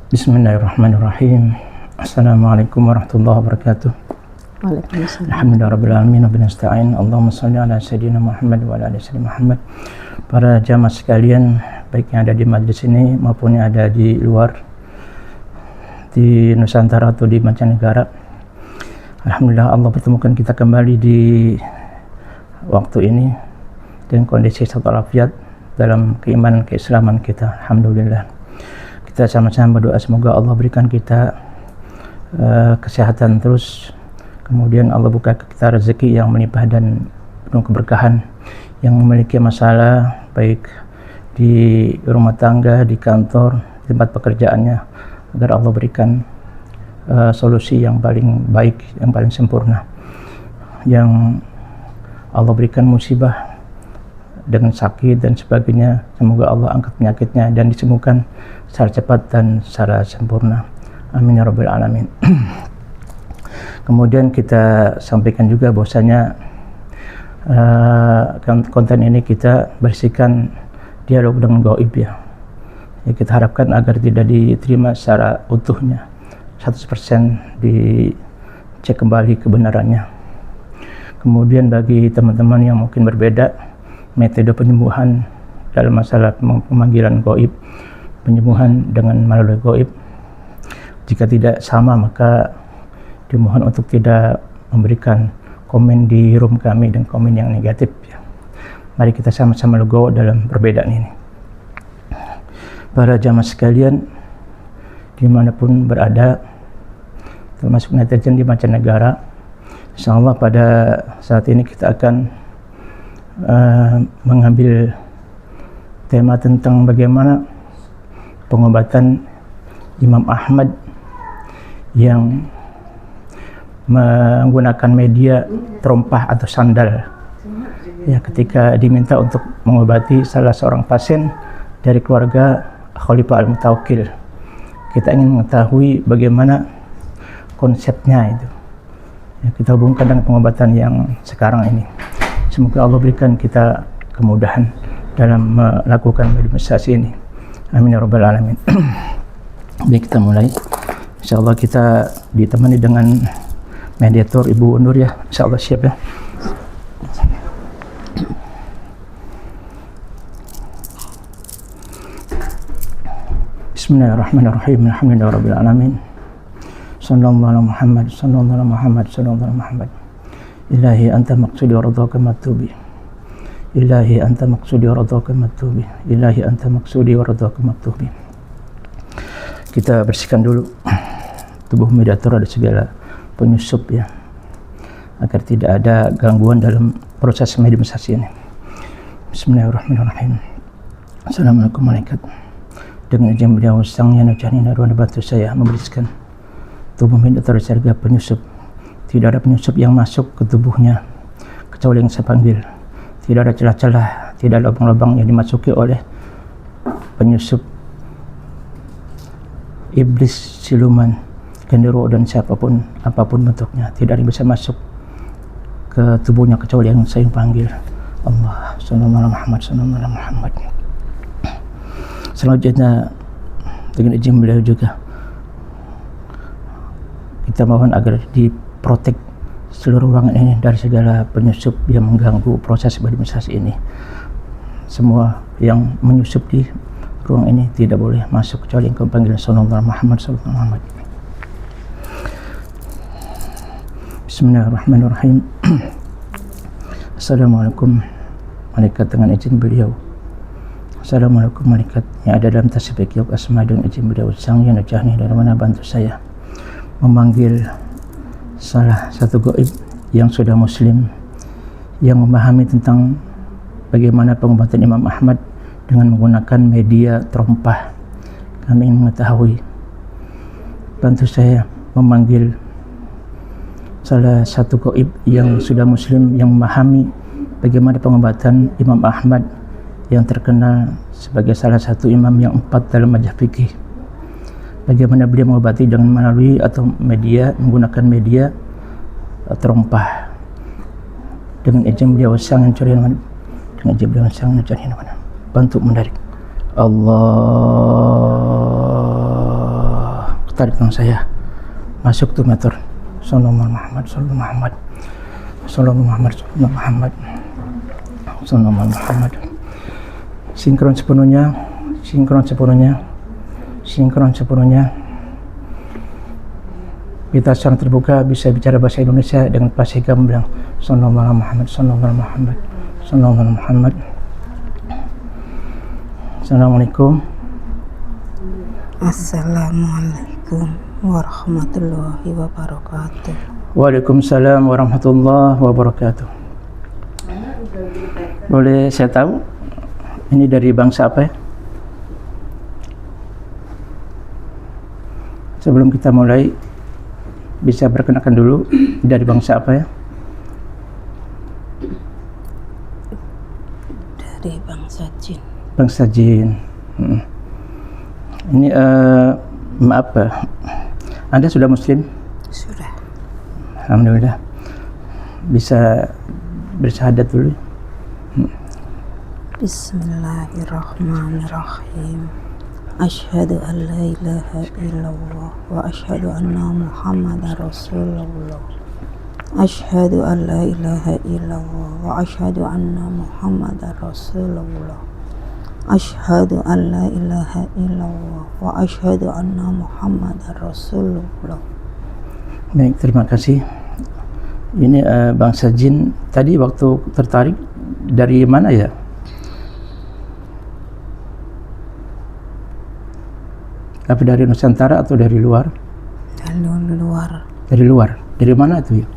Bismillahirrahmanirrahim. Assalamualaikum warahmatullahi wabarakatuh. Waalaikumsalam. Alhamdulillahirrahmanirrahim. Nasta'in. Allahumma salli ala Sayyidina Muhammad wa ala ali Sayyidina Muhammad. Para jamaah sekalian, baik yang ada di majelis ini maupun yang ada di luar, di Nusantara atau di mancanegara. Alhamdulillah Allah pertemukan kita kembali di waktu ini dengan kondisi sehat walafiat dalam keimanan keislaman kita. Alhamdulillah. Kita sama-sama berdoa semoga Allah berikan kita kesehatan terus, kemudian Allah buka kita rezeki yang melimpah dan penuh keberkahan. Yang memiliki masalah baik di rumah tangga, di kantor, di tempat pekerjaannya, agar Allah berikan solusi yang paling baik, yang paling sempurna. Yang Allah berikan musibah dengan sakit dan sebagainya, semoga Allah angkat penyakitnya dan disembuhkan secara cepat dan secara sempurna. Amin ya rabbal alamin. Kemudian kita sampaikan juga bahwasanya konten ini kita bersihkan dialog dengan gaib ya. Kita harapkan agar tidak diterima secara utuhnya, 100% dicek kembali kebenarannya. Kemudian bagi teman-teman yang mungkin berbeda metode penyembuhan dalam masalah pemanggilan gaib, penyembuhan dengan melalui gaib, jika tidak sama maka dimohon untuk tidak memberikan komen di room kami dan komen yang negatif ya. Mari kita sama-sama legowo dalam perbedaan ini. Para jamaah sekalian dimanapun berada, termasuk netizen di mancanegara, insyaallah pada saat ini kita akan mengambil tema tentang bagaimana pengobatan Imam Ahmad yang menggunakan media terompah atau sandal ya, ketika diminta untuk mengobati salah seorang pasien dari keluarga Khalifah Al-Mutawakkil. Kita ingin mengetahui bagaimana konsepnya itu ya, kita hubungkan dengan pengobatan yang sekarang ini. Semoga Allah berikan kita kemudahan dalam melakukan meditasi ini. Amin ya rabbal alamin. Baik, kita mulai. Insyaallah kita ditemani dengan mediator Ibu Nur ya. Insyaallah siap ya. Bismillahirrahmanirrahim. Alhamdulillahi rabbil alamin. Sallallahu alaihi Muhammad, sallallahu alaihi Muhammad, sallallahu alaihi Muhammad. Ilahi anta maqsudi wa ridhaka mattubi. Ilahi anta maqsudi wa ridhaka mattubi. Ilahi anta maqsudi wa ridhaka mattubi. Kita bersihkan dulu tubuh mediator dari segala penyusup ya, agar tidak ada gangguan dalam proses mediumisasi ini. Bismillahirrahmanirrahim. Assalamualaikum malaikat. Dengan izin beliau sang yang najani narwana bantu saya membersihkan tubuh mediator dari segala penyusup. Tidak ada penyusup yang masuk ke tubuhnya kecuali yang saya panggil. Tidak ada celah-celah, tidak ada lubang-lubang yang dimasuki oleh penyusup, iblis, siluman, genderuwo dan siapapun, apapun bentuknya. Tidak ada yang bisa masuk ke tubuhnya kecuali yang saya panggil. Allah sallallahu alaihi Muhammad, sallallahu alaihi Muhammad. Selanjutnya dengan izin beliau juga kita mohon agar diprotek seluruh ruangan ini dari segala penyusup yang mengganggu proses mediumisasi ini. Semua yang menyusup di ruang ini tidak boleh masuk kecuali yang kami panggil sallallahu alaihi Muhammad, sallallahu alaihi Muhammad. Bismillahirrahmanirrahim. Assalamualaikum malaikat dengan izin beliau. Assalamualaikum malaikat yang ada dalam tasbih yuk asma dengan izin beliau sang yang najahni dari mana bantu saya memanggil salah satu gaib yang sudah muslim, yang memahami tentang bagaimana pengobatan Imam Ahmad dengan menggunakan media terompah. Kami ingin mengetahui, bantu saya memanggil salah satu gaib yang sudah muslim, yang memahami bagaimana pengobatan Imam Ahmad yang terkenal sebagai salah satu imam yang 4 dalam mazhab fikih. Bagaimana beliau mengobati dengan melalui atau media, menggunakan media terompah. Dengan izin beliau sang yang cari mana, dengan izin beliau sang yang cari mana, bantu menarik. Allah tarik tangan saya masuk tuh motor. Sallallahu Muhammad, sallallahu Muhammad, sallallahu Muhammad, sallallahu Muhammad, sallallahu Muhammad. Sinkron sepenuhnya, sinkron sepenuhnya, sinkron sepenuhnya. Kita secara terbuka bisa bicara bahasa Indonesia dengan fasih gamblang. Sallallahu Muhammad, sallallahu Muhammad, sallallahu Muhammad. Assalamualaikum. Assalamualaikum warahmatullahi wabarakatuh. Waalaikumsalam warahmatullahi wabarakatuh. Boleh saya tahu ini dari bangsa apa ya? Sebelum kita mulai, bisa perkenalkan dulu dari bangsa apa ya? Dari bangsa jin. Bangsa jin. Ini maaf Pak, Anda sudah muslim? Sudah. Alhamdulillah. Bisa bersyahadat dulu. Bismillahirrahmanirrahim. Asyhadu an la ilaha illallah wa asyhadu anna Muhammadar Rasulullah. Asyhadu an la ilaha illallah wa asyhadu anna Muhammadar Rasulullah. Asyhadu an la ilaha illallah wa asyhadu anna Muhammadar Rasulullah. Baik, terima kasih. Ini bangsa jin. Tadi waktu tertarik dari mana ya? Apa dari Nusantara atau dari luar? Dari luar. Dari luar. Dari mana itu ya?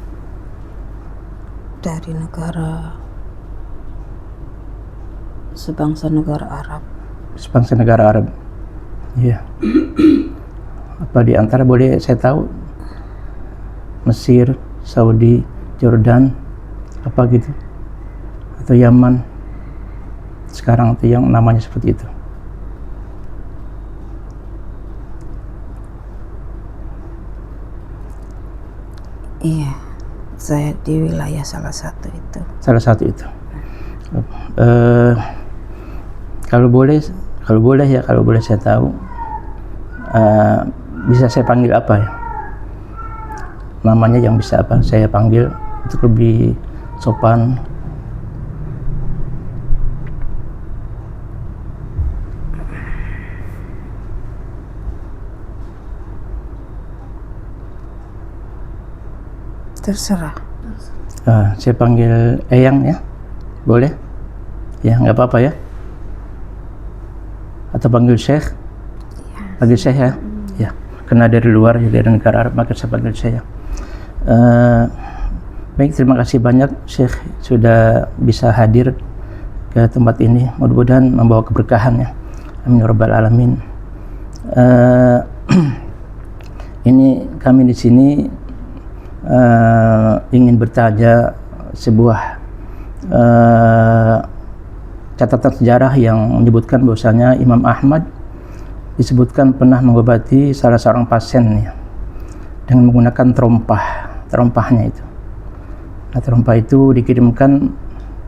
Dari negara sebangsa negara Arab. Sebangsa negara Arab. Iya. Apa di antara boleh saya tahu? Mesir, Saudi, Jordan, apa gitu? Atau Yaman? Sekarang itu yang namanya seperti itu. Iya, saya di wilayah salah satu itu. Salah satu itu. Kalau boleh saya tahu, bisa saya panggil apa ya? Namanya yang bisa apa saya panggil untuk lebih sopan? Terserah. Saya panggil Eyang ya, boleh? Ya, nggak apa-apa ya? Atau panggil Syekh? Panggil Syekh ya? Ya, karena dari luar, dari negara Arab, maka saya panggil Syekh ya. Baik, terima kasih banyak Syekh sudah bisa hadir ke tempat ini. Mudah-mudahan membawa keberkahan ya. Amin ya rabbal alamin. Ini kami di sini ingin bertanya sebuah catatan sejarah yang menyebutkan bahwasanya Imam Ahmad disebutkan pernah mengobati salah seorang pasien ya, dengan menggunakan terompahnya itu. Nah, terompah itu dikirimkan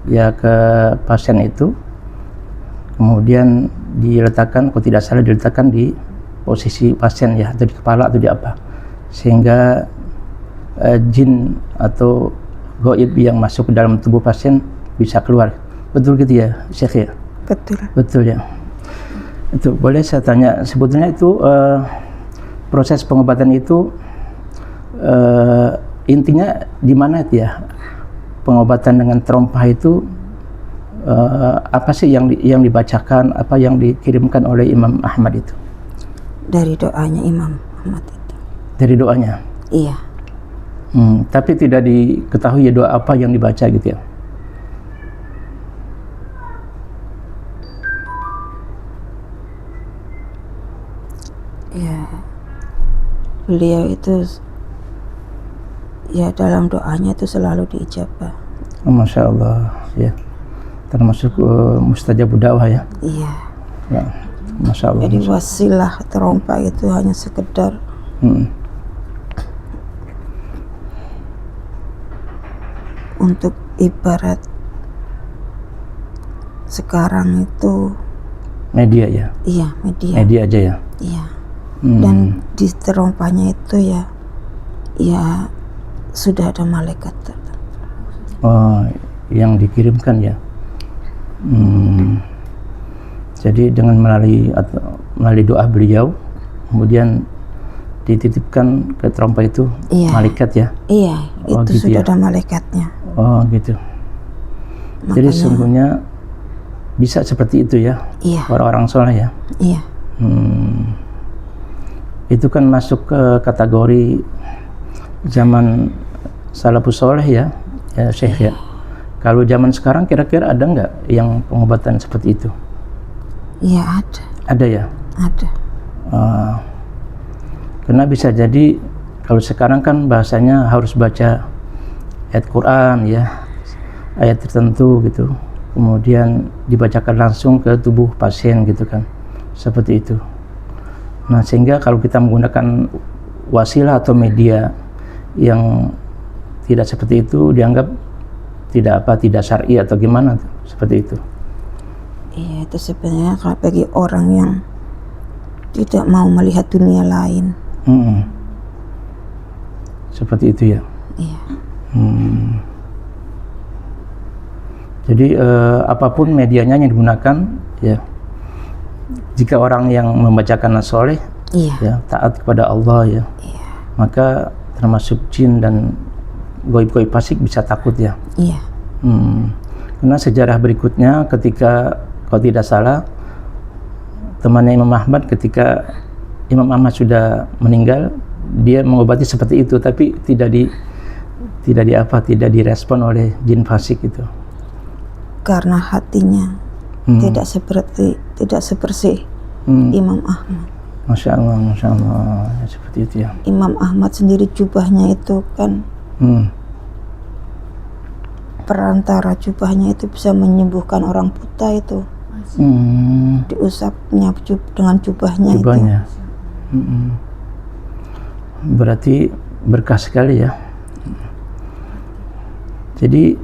ya ke pasien itu, kemudian diletakkan, kalau tidak salah diletakkan di posisi pasien ya, atau di kepala atau di apa, sehingga jin atau gaib yang masuk ke dalam tubuh pasien bisa keluar. Betul gitu ya, Syekh ya? Betul. Betul ya. Itu boleh saya tanya, sebetulnya itu proses pengobatan itu intinya di mana itu ya? Pengobatan dengan terompah itu apa sih yang dibacakan, apa yang dikirimkan oleh Imam Ahmad itu? Dari doanya Imam Ahmad itu. Dari doanya? Iya. Tapi tidak diketahui ya doa apa yang dibaca gitu ya? Ya, beliau itu ya dalam doanya itu selalu diijabah. Masya Allah ya, termasuk mustajabud dakwah ya. Iya. Ya, Masya Allah. Jadi wasilah terompah itu hanya sekedar untuk ibarat sekarang itu media ya. iya, media. Media aja ya. Iya. Dan di terompahnya itu ya sudah ada malaikat. Oh, yang dikirimkan ya. Jadi dengan melalui doa beliau, kemudian dititipkan ke terompah itu malaikat ya. Iya, itu gitu sudah ada malaikatnya. Oh gitu. Makanya, jadi sesungguhnya bisa seperti itu ya, orang-orang soleh ya. Iya. Itu kan masuk ke kategori zaman salafus soleh ya, Syekh ya. Kalau zaman sekarang kira-kira ada nggak yang pengobatan seperti itu? Iya ada. Ada ya? Ada. Karena bisa jadi kalau sekarang kan bahasanya harus baca ayat Quran ya, ayat tertentu gitu, kemudian dibacakan langsung ke tubuh pasien gitu kan, seperti itu. Nah sehingga kalau kita menggunakan wasilah atau media yang tidak seperti itu dianggap tidak syar'i atau gimana seperti itu. Iya, itu sebenarnya kalau bagi orang yang tidak mau melihat dunia lain. Seperti itu ya. Iya. Jadi apapun medianya yang digunakan ya, jika orang yang membacakan as-soleh ya, taat kepada Allah ya, maka termasuk jin dan goib-goib fasik bisa takut ya. Iya. Karena sejarah berikutnya ketika kalau tidak salah temannya Imam Ahmad, ketika Imam Ahmad sudah meninggal, dia mengobati seperti itu, tapi tidak direspon oleh jin fasik itu. Karena hatinya tidak sebersih Imam Ahmad. Masya Allah ya, seperti itu ya. Imam Ahmad sendiri jubahnya itu kan perantara jubahnya itu bisa menyembuhkan orang buta itu. Diusapnya dengan jubahnya itu. Berarti berkah sekali ya. Jadi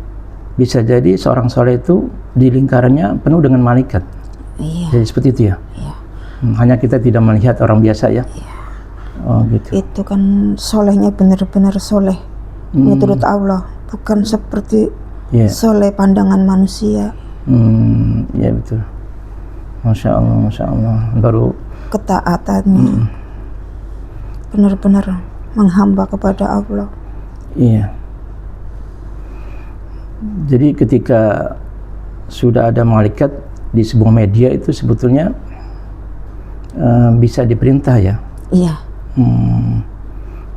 bisa jadi seorang soleh itu di lingkarannya penuh dengan malaikat. Iya. Jadi seperti itu ya. Iya. Hanya kita tidak melihat orang biasa ya. Iya. Oh gitu. Itu kan solehnya benar-benar soleh menurut Allah, bukan seperti soleh pandangan manusia. Ya betul. Masya Allah. Baru ketaatannya benar-benar menghamba kepada Allah. Iya. Jadi ketika sudah ada malaikat di sebuah media itu sebetulnya bisa diperintah ya. Iya.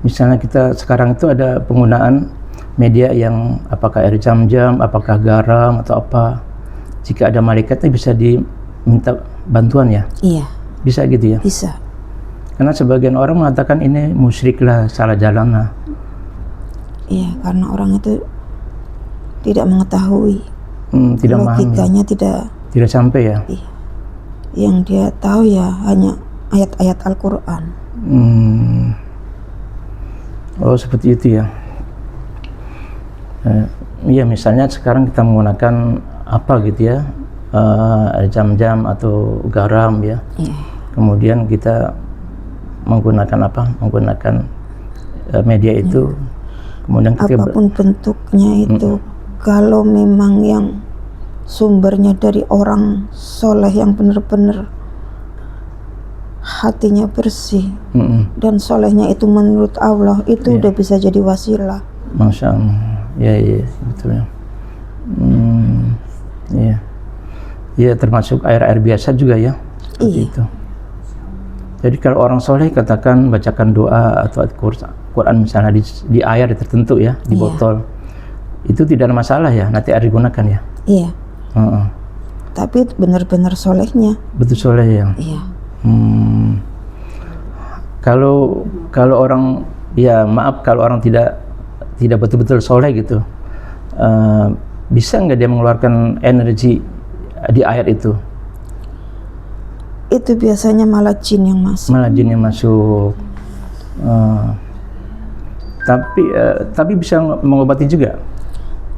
Misalnya kita sekarang itu ada penggunaan media yang apakah air zam-zam, apakah garam atau apa. Jika ada malaikatnya bisa diminta bantuan ya. Iya. Bisa gitu ya. Bisa. Karena sebagian orang mengatakan ini musyrik lah, salah jalan lah. Iya, karena orang itu tidak mengetahui, tidak logikanya memahami. Tidak sampai ya. Iya. Yang dia tahu ya hanya ayat-ayat Al-Quran. Oh seperti itu ya. Iya misalnya sekarang kita menggunakan apa gitu ya, jam-jam atau garam ya. Iya. Kemudian kita menggunakan media itu. Kemudian kita apapun bentuknya itu, kalau memang yang sumbernya dari orang soleh yang benar-benar hatinya bersih dan solehnya itu menurut Allah, itu udah bisa jadi wasilah. Masya Allah. Ya betul ya. Iya termasuk air biasa juga ya. Iya. Itu. Jadi kalau orang soleh katakan bacakan doa atau Quran misalnya di air tertentu ya, di botol, itu tidak ada masalah ya, nanti air digunakan ya. Iya. Tapi benar-benar solehnya. Betul soleh ya. Iya. Kalau orang ya maaf kalau orang tidak betul-betul soleh gitu, bisa nggak dia mengeluarkan energi di air itu? Itu biasanya malah jin yang masuk. Tapi bisa mengobati juga.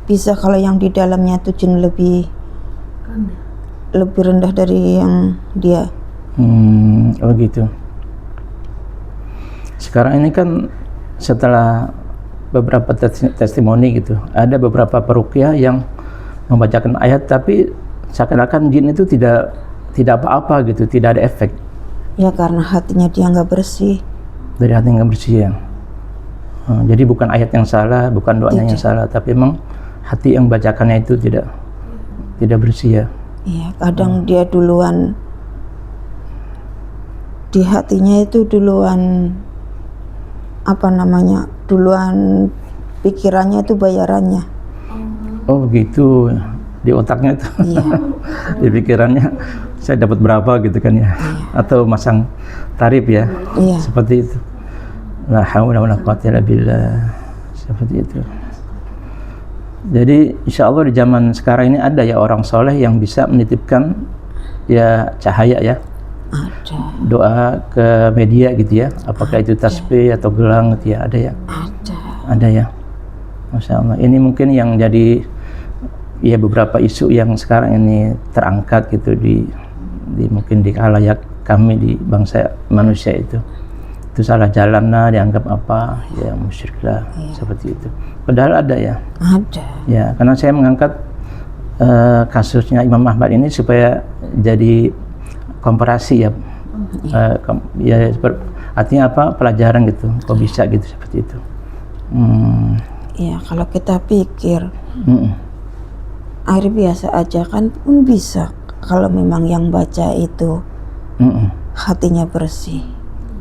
Bisa kalau yang di dalamnya itu jin lebih rendah dari yang dia. Oh gitu. sekarang ini kan setelah beberapa testimoni gitu, ada beberapa peruqyah yang membacakan ayat tapi seakan-akan jin itu tidak apa-apa gitu, tidak ada efek. Ya karena hatinya dia nggak bersih. Dari hati nggak bersih ya. Jadi bukan ayat yang salah, bukan doanya yang salah, tapi memang hati yang bacakannya itu tidak bersih ya. Iya, kadang dia duluan di hatinya itu duluan duluan pikirannya itu bayarannya. Oh gitu, di otaknya itu. Iya. Di pikirannya saya dapat berapa gitu kan ya. Iya. Atau masang tarif ya. Iya. Seperti itu. La haula wala quwwata illa billah. Seperti itu. Jadi insya Allah di zaman sekarang ini ada ya orang soleh yang bisa menitipkan ya cahaya ya. Ada. Doa ke media gitu ya. Apakah itu tasbih atau gelang gitu ya, ada ya. Ada ya. Masya Allah. Ini mungkin yang jadi ya beberapa isu yang sekarang ini terangkat gitu di mungkin di khalayak kami di bangsa manusia itu salah jalan lah, dianggap apa ya musyrik lah, seperti itu. Padahal ada ya. Ada. Ya, karena saya mengangkat kasusnya Imam Ahmad ini supaya jadi komparasi ya. Artinya apa, pelajaran gitu, kok bisa gitu seperti itu. Iya, kalau kita pikir air biasa aja kan pun bisa kalau memang yang baca itu hatinya bersih.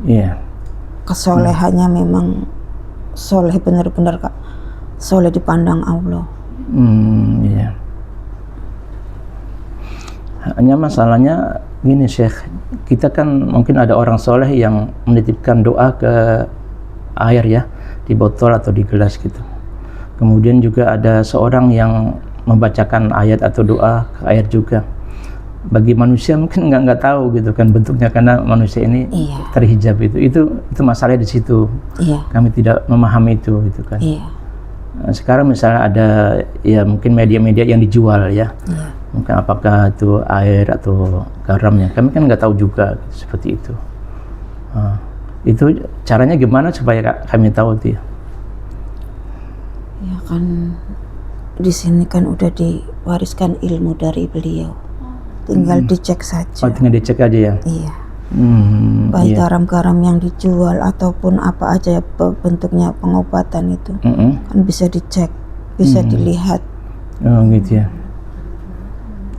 Iya. Kesolehannya memang soleh, benar-benar soleh dipandang Allah. Iya. Hanya masalahnya gini Syekh, kita kan mungkin ada orang soleh yang menitipkan doa ke air ya, di botol atau di gelas gitu. Kemudian juga ada seorang yang membacakan ayat atau doa ke air juga. Bagi manusia mungkin nggak tahu gitu kan bentuknya, karena manusia ini terhijab itu masalah di situ. Kami tidak memahami itu gitu kan. Nah, sekarang misalnya ada ya mungkin media-media yang dijual ya, mungkin apakah itu air atau garamnya, kami kan nggak tahu juga gitu, seperti itu. Itu caranya gimana supaya kami tahu itu ya? Ya kan di sini kan udah diwariskan ilmu dari beliau. Tinggal dicek saja. Oh, tinggal dicek aja ya? Iya. Baik garam-garam yang dijual ataupun apa aja bentuknya pengobatan itu kan bisa dicek, bisa dilihat. Oh gitu ya.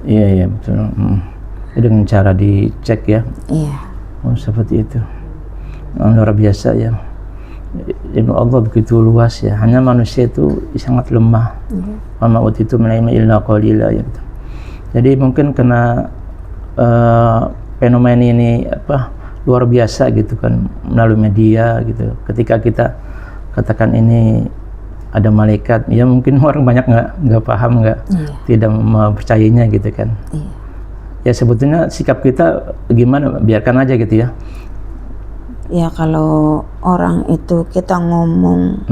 Iya betul. Dengan cara dicek ya. Iya. Oh seperti itu. Luar biasa ya. Ilmu Allah begitu luas ya. Hanya manusia itu sangat lemah. Wa ma utitu min ilmin illa qalila ya. Jadi mungkin kena fenomena ini luar biasa gitu kan melalui media gitu. Ketika kita katakan ini ada malaikat, ya mungkin orang banyak nggak paham, tidak mempercayainya gitu kan. Ya sebetulnya sikap kita gimana, biarkan aja gitu ya. Ya kalau orang itu kita ngomong,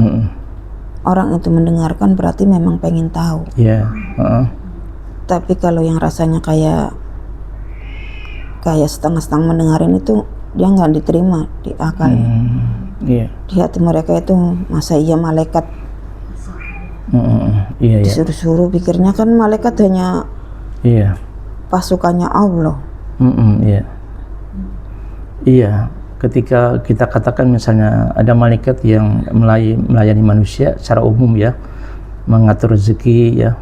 orang itu mendengarkan berarti memang pengen tahu. Iya. Tapi kalau yang rasanya kayak setengah-setengah mendengarin itu, dia nggak diterima di akalnya. Di hati mereka itu masa iya malaikat disuruh-suruh, pikirnya kan malaikat hanya pasukannya Allah. Iya, ketika kita katakan misalnya ada malaikat yang melayani manusia secara umum ya, mengatur rezeki ya,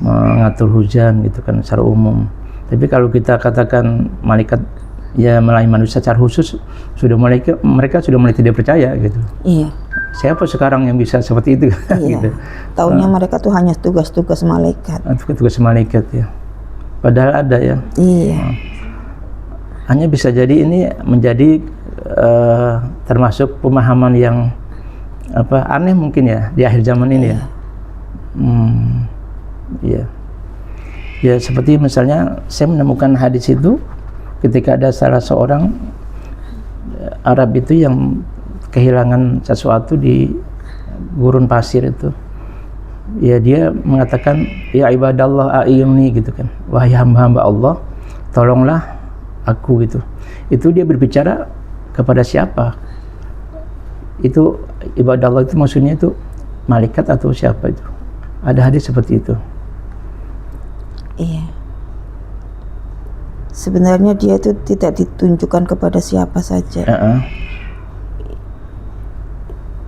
mengatur hujan gitu kan secara umum. Tapi kalau kita katakan malaikat ya melayani manusia secara khusus, mereka sudah mulai tidak percaya gitu. Iya. Siapa sekarang yang bisa seperti itu? Iya. Gitu. Taunya mereka tuh hanya tugas-tugas malaikat. Tugas malaikat ya. Padahal ada ya. Iya. Hanya bisa jadi ini menjadi termasuk pemahaman yang aneh mungkin ya di akhir zaman ini ya. Ya seperti misalnya saya menemukan hadis itu ketika ada salah seorang Arab itu yang kehilangan sesuatu di gurun pasir itu. Ya dia mengatakan, ya ibadallah a'iyuni gitu kan, wahai hamba-hamba Allah, tolonglah aku gitu. Itu dia berbicara kepada siapa? itu ibadah Allah itu maksudnya itu malaikat atau siapa itu? Ada hadis seperti itu. Iya. Sebenarnya dia itu tidak ditunjukkan kepada siapa saja.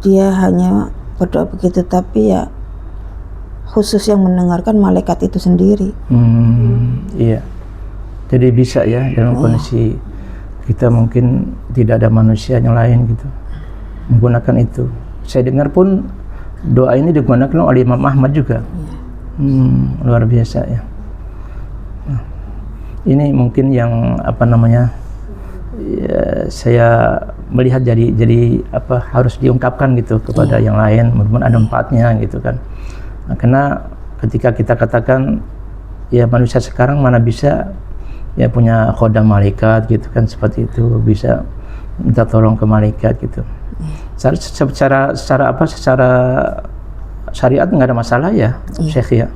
Dia hanya berdoa begitu, tapi ya khusus yang mendengarkan malaikat itu sendiri. Iya. Jadi bisa ya dalam kondisi kita mungkin tidak ada manusia yang lain gitu menggunakan itu. Saya dengar pun doa ini digunakan oleh Imam Ahmad juga. Luar biasa ya. Nah, ini mungkin yang apa namanya ya, saya melihat jadi apa harus diungkapkan gitu kepada yang lain, mudah-mudahan ada manfaatnya gitu kan. Nah, karena ketika kita katakan ya manusia sekarang mana bisa ya punya khodam malaikat gitu kan, seperti itu bisa minta tolong ke malaikat gitu. Secara syariat nggak ada masalah ya, Syekh ya.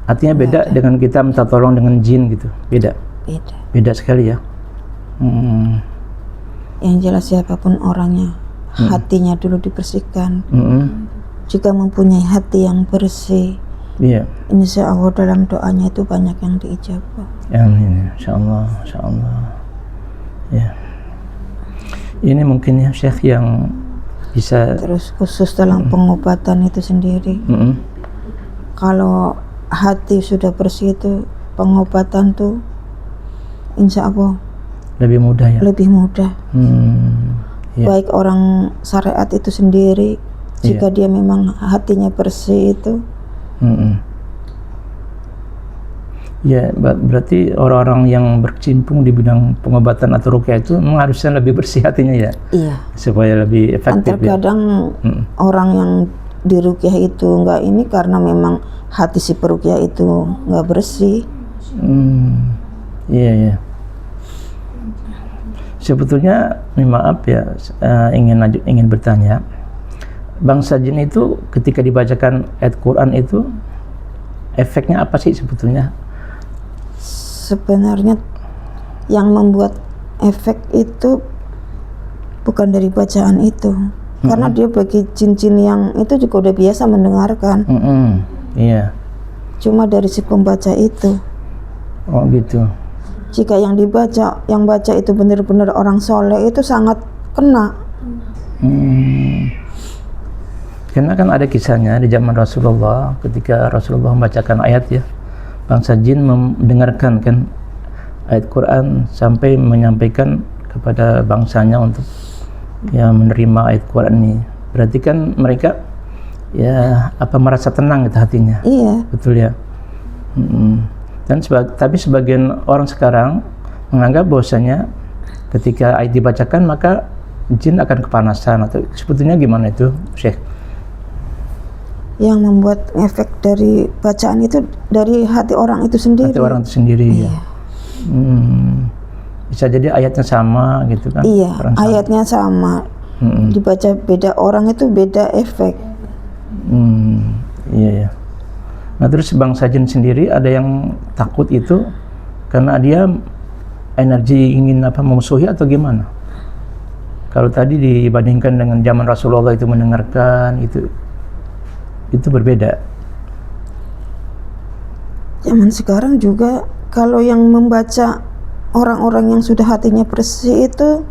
Artinya beda dengan kita minta tolong dengan jin gitu, beda sekali ya. Yang jelas siapapun orangnya, hatinya dulu dibersihkan. Jika mempunyai hati yang bersih, insya Allah dalam doanya itu banyak yang diijabah. Amin, insya Allah. Ya. Ini mungkin ya Syekh yang bisa. Terus khusus dalam pengobatan itu sendiri, kalau hati sudah bersih itu pengobatan tuh insya Allah lebih mudah ya. Lebih mudah. Baik orang syariat itu sendiri, jika dia memang hatinya bersih itu. Ya, berarti orang-orang yang berkecimpung di bidang pengobatan atau ruqyah itu memang harusnya lebih bersih hatinya ya. Iya. Supaya lebih efektif. Terkadang orang yang di ruqyah itu enggak ini karena memang hati si peruqyah itu enggak bersih. Iya. Sebetulnya, maaf ya, ingin bertanya, bangsa jin itu ketika dibacakan ayat Quran itu efeknya apa sih sebetulnya? Sebenarnya yang membuat efek itu bukan dari bacaan itu, karena dia bagi jin-jin yang itu juga udah biasa mendengarkan. Iya. Cuma dari si pembaca itu. Oh gitu. Jika yang baca itu benar-benar orang soleh itu sangat kena. Karena kan ada kisahnya di zaman Rasulullah, ketika Rasulullah membacakan ayat ya, bangsa jin mendengarkan kan ayat Quran sampai menyampaikan kepada bangsanya untuk ya menerima ayat Quran ini. Berarti kan mereka ya merasa tenang gitu hatinya. Iya. Betul ya. Dan tapi sebagian orang sekarang menganggap bahwasanya ketika ayat dibacakan maka jin akan kepanasan, atau sebetulnya gimana itu, Syekh? Yang membuat efek dari bacaan itu dari hati orang itu sendiri. Hati orang itu sendiri. Iya. Ya. Bisa jadi ayatnya sama gitu kan? Iya, ayatnya sama. Dibaca beda orang itu beda efek. Iya. Nah terus bangsa jin sendiri ada yang takut itu karena dia energi ingin memusuhi atau gimana? Kalau tadi dibandingkan dengan zaman Rasulullah itu mendengarkan itu berbeda. Zaman sekarang juga kalau yang membaca orang-orang yang sudah hatinya bersih itu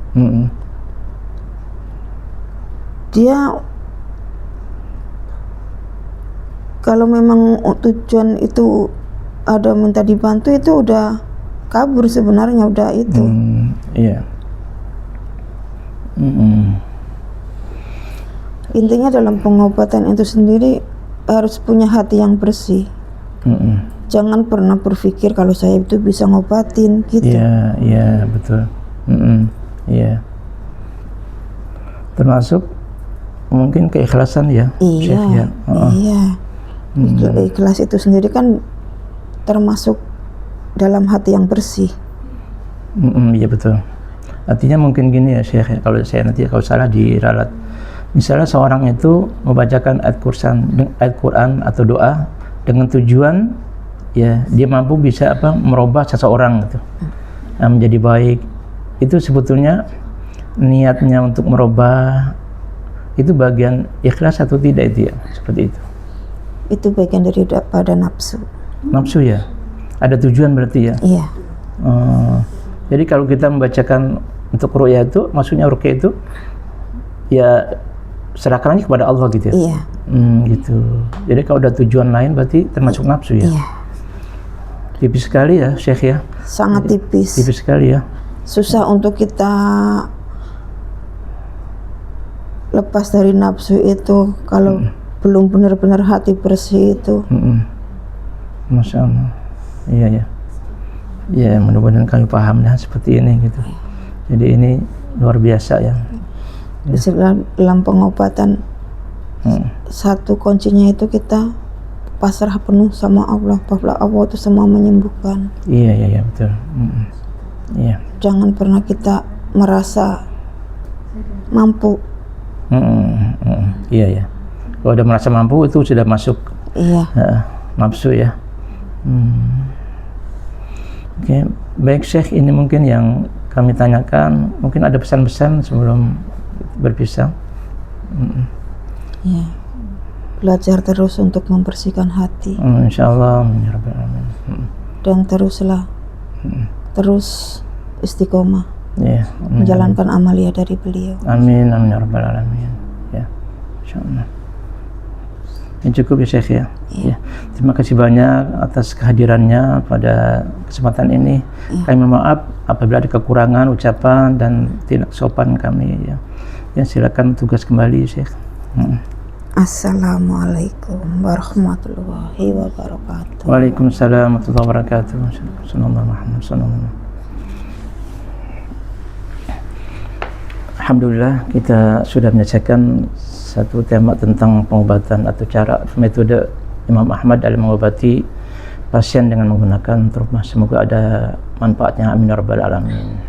dia kalau memang tujuan itu ada minta dibantu itu udah kabur sebenarnya, udah itu. Iya. Intinya dalam pengobatan itu sendiri harus punya hati yang bersih. Jangan pernah berpikir kalau saya itu bisa ngobatin gitu. Iya, betul. Iya. Termasuk mungkin keikhlasan ya. Iya. Ikhlas itu sendiri kan termasuk dalam hati yang bersih. Iya betul. Artinya mungkin gini ya Syekh, kalau saya nanti kalau salah diralat. Misalnya seorang itu membacakan ayat Quran atau doa dengan tujuan ya dia mampu bisa merubah seseorang gitu menjadi baik. Itu sebetulnya niatnya untuk merubah Itu bagian ikhlas atau tidak itu ya? Seperti itu. Itu bagian daripada nafsu. Nafsu ya? Ada tujuan berarti ya? Iya. Jadi kalau kita membacakan untuk ruqyah itu, maksudnya ruqyah itu ya serahkan aja kepada Allah gitu ya? Iya. Gitu. Jadi kalau ada tujuan lain berarti termasuk nafsu ya? Iya. Tipis sekali ya Syekh ya? Sangat tipis. Tipis sekali ya? Susah untuk kita lepas dari nafsu itu kalau belum benar-benar hati bersih itu. Masya Allah. Iya ya. Ya mudah-mudahan kami paham dah seperti ini gitu. Jadi ini luar biasa ya. Dalam pengobatan satu kuncinya itu kita pasrah penuh sama Allah, bahwa Allah itu semua menyembuhkan. Iya betul. Iya. Jangan pernah kita merasa mampu. Iya ya. Kalau udah merasa mampu itu sudah masuk nafsu ya. Oke, baik Syekh, ini mungkin yang kami tanyakan. Mungkin ada pesan-pesan sebelum berpisah. Ya, belajar terus untuk membersihkan hati. Insyaallah, ya Rabbal Alamin. Dan teruslah, terus istiqomah. Ya, menjalankan amalia dari beliau. Amin, amin ya Rabbal Alamin. Ya, insyaallah. Ini cukup ya Syekh ya. Ya. Terima kasih banyak atas kehadirannya pada kesempatan ini. Kami mohon maaf apabila ada kekurangan ucapan dan tidak sopan kami ya. Ya silakan tugas kembali Syekh. Assalamualaikum warahmatullahi wabarakatuh. Waalaikumsalam warahmatullahi wabarakatuh. Sallallahu. Alhamdulillah kita sudah menyaksikan satu tema tentang pengobatan atau cara metode Imam Ahmad dalam mengobati pasien dengan menggunakan trumpah. Semoga ada manfaatnya, amin ya rabbal alamin.